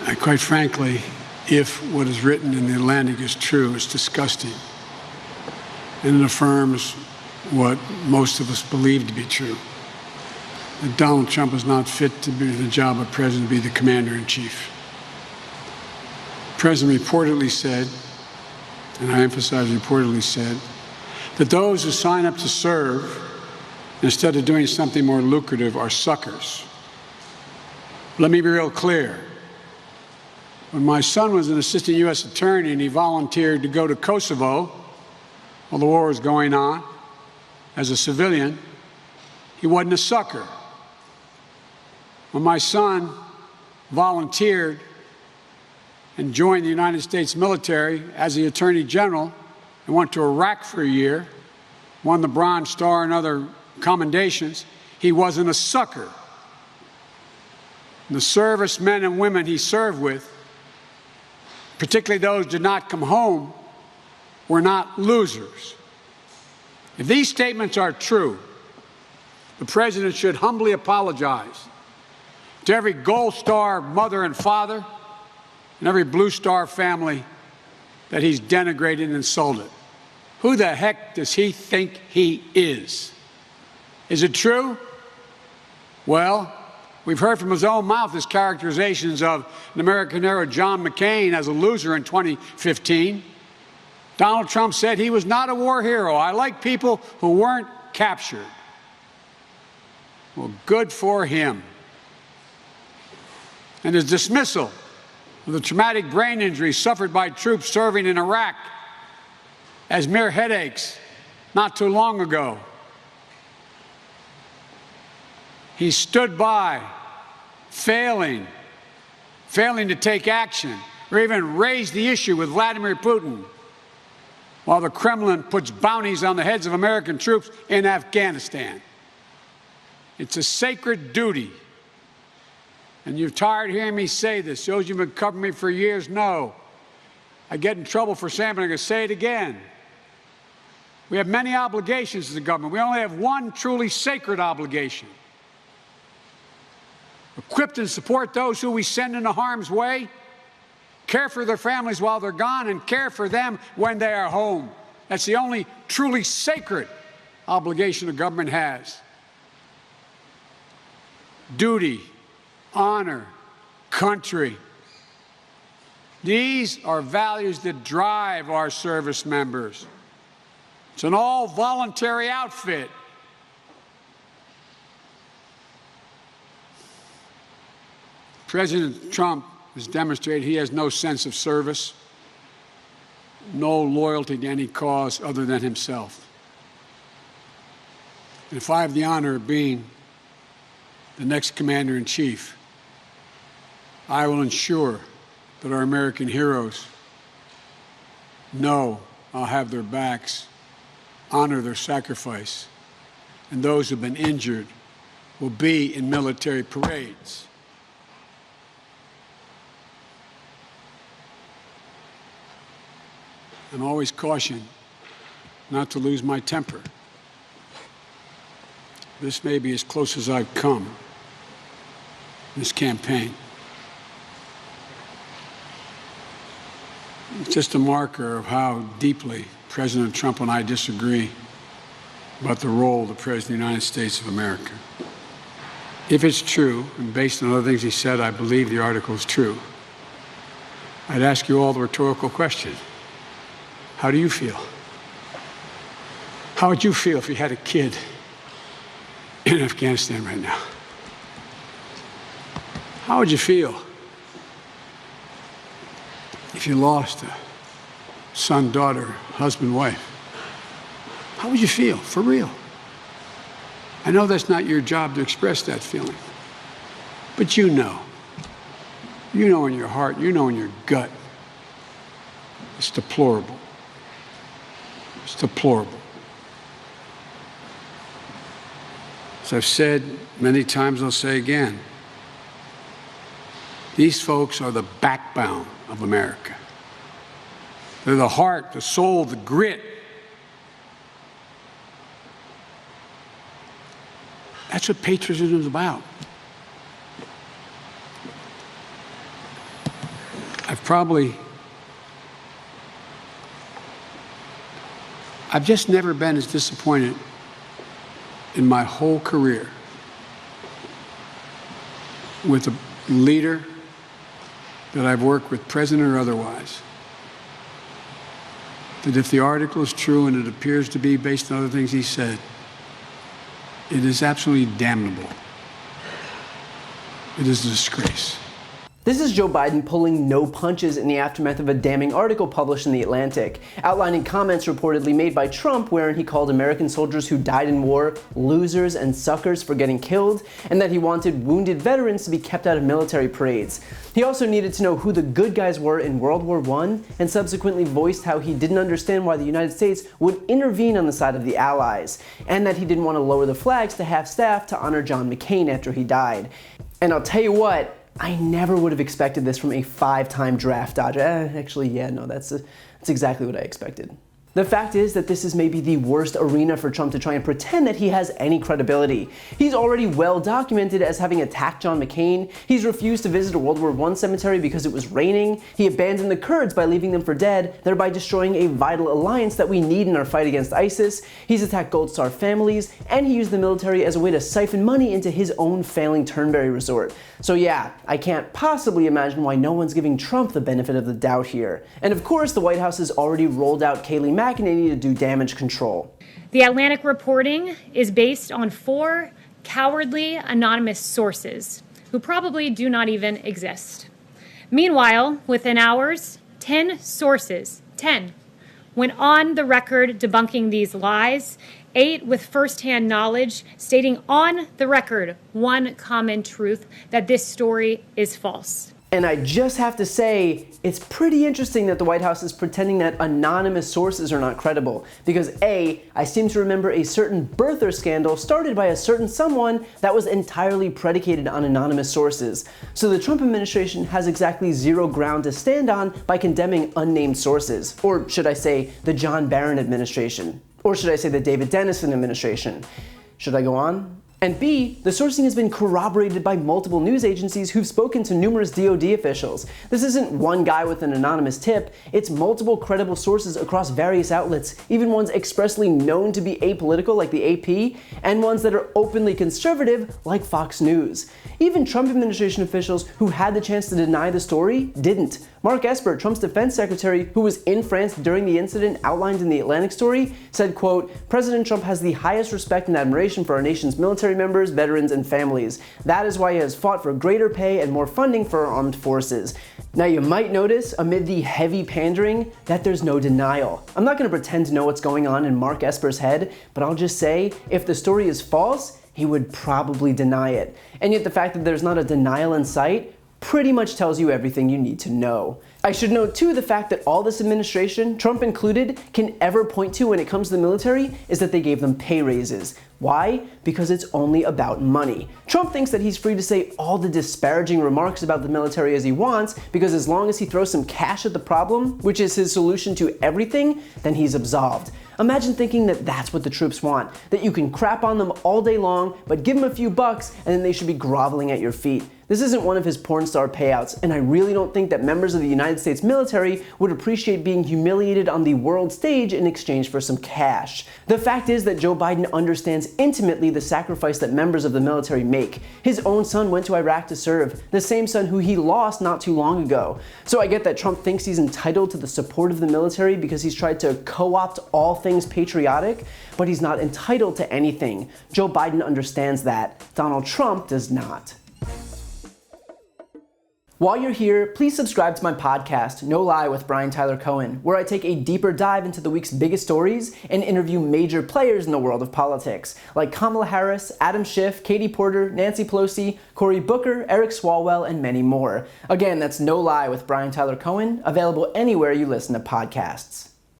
And quite frankly, if what is written in the Atlantic is true, it's disgusting. And it affirms what most of us believe to be true, that Donald Trump is not fit to be the job of president, to be the commander-in-chief. The president reportedly said, and I emphasize reportedly said, that those who sign up to serve instead of doing something more lucrative are suckers. Let me be real clear. When my son was an assistant U.S. attorney and he volunteered to go to Kosovo while the war was going on as a civilian, he wasn't a sucker. When my son volunteered and joined the United States military as the Attorney General and went to Iraq for a year, won the Bronze Star and other commendations, he wasn't a sucker. The servicemen and women he served with, particularly those who did not come home, were not losers. If these statements are true, the president should humbly apologize to every Gold Star mother and father and every Blue Star family that he's denigrated and insulted. Who the heck does he think he is? Is it true? Well, we've heard from his own mouth his characterizations of an American hero, John McCain, as a loser in 2015. Donald Trump said he was not a war hero. I like people who weren't captured. Well, good for him. And his dismissal of the traumatic brain injuries suffered by troops serving in Iraq as mere headaches not too long ago. He stood by, failing to take action or even raise the issue with Vladimir Putin, while the Kremlin puts bounties on the heads of American troops in Afghanistan. It's a sacred duty. And you're tired of hearing me say this. Those who've been covering me for years know I get in trouble for saying it, but I'm going to say it again. We have many obligations to the government. We only have one truly sacred obligation: equip and support those who we send into harm's way, care for their families while they're gone, and care for them when they are home. That's the only truly sacred obligation the government has. Duty, honor, country. These are values that drive our service members. It's an all-voluntary outfit. President Trump has demonstrated he has no sense of service, no loyalty to any cause other than himself. And if I have the honor of being the next commander-in-chief, I will ensure that our American heroes know I'll have their backs, honor their sacrifice, and those who have been injured will be in military parades. I'm always cautioned not to lose my temper. This may be as close as I've come in this campaign. It's just a marker of how deeply President Trump and I disagree about the role of the President of the United States of America. If it's true, and based on other things he said, I believe the article is true, I'd ask you all the rhetorical question: how do you feel? How would you feel if you had a kid in Afghanistan right now? How would you feel if you lost a son, daughter, husband, wife? How would you feel, for real? I know that's not your job to express that feeling, but you know. You know in your heart, you know in your gut. It's deplorable. It's deplorable. As I've said many times, I'll say again, these folks are the backbone of America. They're the heart, the soul, the grit. That's what patriotism is about. I've just never been as disappointed in my whole career with a leader that I've worked with, president or otherwise, that if the article is true, and it appears to be based on other things he said, it is absolutely damnable. It is a disgrace. This is Joe Biden pulling no punches in the aftermath of a damning article published in The Atlantic, outlining comments reportedly made by Trump wherein he called American soldiers who died in war losers and suckers for getting killed, and that he wanted wounded veterans to be kept out of military parades. He also needed to know who the good guys were in World War I, and subsequently voiced how he didn't understand why the United States would intervene on the side of the Allies, and that he didn't want to lower the flags to half-staff to honor John McCain after he died. And I'll tell you what, I never would have expected this from a 5-time draft dodger. That's exactly what I expected. The fact is that this is maybe the worst arena for Trump to try and pretend that he has any credibility. He's already well documented as having attacked John McCain. He's refused to visit a World War I cemetery because it was raining. He abandoned the Kurds by leaving them for dead, thereby destroying a vital alliance that we need in our fight against ISIS. He's attacked Gold Star families, and he used the military as a way to siphon money into his own failing Turnberry resort. So yeah, I can't possibly imagine why no one's giving Trump the benefit of the doubt here. And of course, the White House has already rolled out Kayleigh McEnany to do damage control. The Atlantic reporting is based on 4 cowardly anonymous sources who probably do not even exist. Meanwhile, within hours, 10 sources, 10, went on the record debunking these lies, 8 with firsthand knowledge, stating on the record one common truth, that this story is false. And I just have to say, it's pretty interesting that the White House is pretending that anonymous sources are not credible. Because A, I seem to remember a certain birther scandal started by a certain someone that was entirely predicated on anonymous sources. So the Trump administration has exactly zero ground to stand on by condemning unnamed sources. Or should I say, the John Barron administration? Or should I say the David Dennison administration? Should I go on? And B, the sourcing has been corroborated by multiple news agencies who've spoken to numerous DoD officials. This isn't one guy with an anonymous tip, it's multiple credible sources across various outlets, even ones expressly known to be apolitical like the AP, and ones that are openly conservative like Fox News. Even Trump administration officials who had the chance to deny the story didn't. Mark Esper, Trump's defense secretary, who was in France during the incident outlined in the Atlantic story, said, quote, "President Trump has the highest respect and admiration for our nation's military members, veterans, and families. That is why he has fought for greater pay and more funding for our armed forces." Now you might notice, amid the heavy pandering, that there's no denial. I'm not going to pretend to know what's going on in Mark Esper's head, but I'll just say, if the story is false, he would probably deny it. And yet the fact that there's not a denial in sight pretty much tells you everything you need to know. I should note too the fact that all this administration, Trump included, can ever point to when it comes to the military is that they gave them pay raises. Why? Because it's only about money. Trump thinks that he's free to say all the disparaging remarks about the military as he wants, because as long as he throws some cash at the problem, which is his solution to everything, then he's absolved. Imagine thinking that that's what the troops want, that you can crap on them all day long, but give them a few bucks and then they should be groveling at your feet. This isn't one of his porn star payouts, and I really don't think that members of the United States military would appreciate being humiliated on the world stage in exchange for some cash. The fact is that Joe Biden understands intimately the sacrifice that members of the military make. His own son went to Iraq to serve, the same son who he lost not too long ago. So I get that Trump thinks he's entitled to the support of the military because he's tried to co-opt all things patriotic, but he's not entitled to anything. Joe Biden understands that. Donald Trump does not. While you're here, please subscribe to my podcast, No Lie with Brian Tyler Cohen, where I take a deeper dive into the week's biggest stories and interview major players in the world of politics, like Kamala Harris, Adam Schiff, Katie Porter, Nancy Pelosi, Cory Booker, Eric Swalwell, and many more. Again, that's No Lie with Brian Tyler Cohen, available anywhere you listen to podcasts.